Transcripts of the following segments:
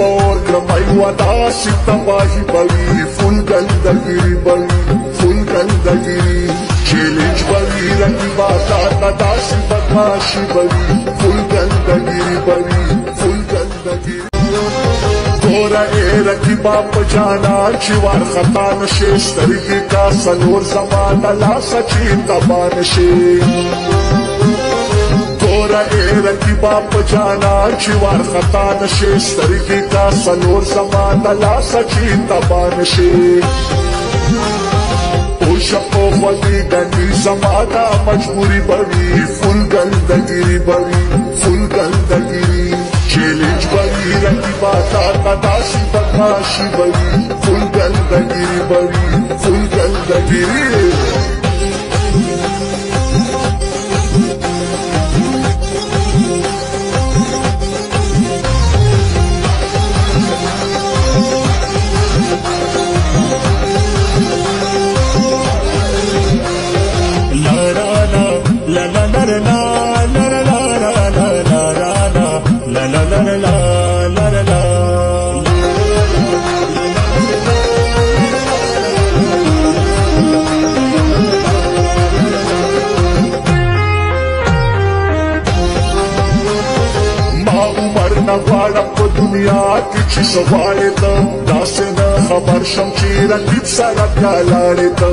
مور کمای ودا سیتباهی بوي فل ګندګيري بوي فل ګندګيري چیلنج بوي رقیباتا تداسي بدماشي بوي فل ګندګيري بوي فل ګندګيري ګورا رقیبا پجانا چې ور خطا نشي سترګې کا سنور زمانه لا سچي تبا نشي ګورا رقیبا پجانا چې ور خطا نشي سترګې کا سنور زمانه لا سچي تبا نشي او شپو خدي ګني زمانه مجبوري بوي فل ګندګيري بوي فل ګندګيري چیلنج بوي رقیباتا تداسي بدماشي بوي فل ګندګيري بوي فل ګندګيري نغواړم په دنیا کې چې سوالې ته داسې نه خبر شم چې رقیب سره بیا لاړې ته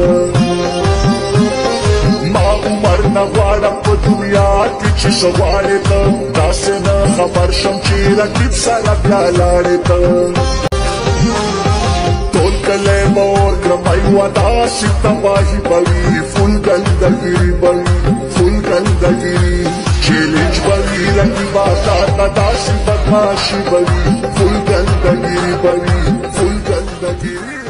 ما عمر نغواړم په دنیا کې چې سوالې ته داسې نه خبر شم چې رقیب سره بیا لاړې ته ټول کلی به ورکړم ایوه داسې تباهي بوي فل ګندګيري بوي فل ګندګيري چیلنج بوي رقیباتا تداسي بدماشي بوي فل ګندګيري بوي فل ګندګيري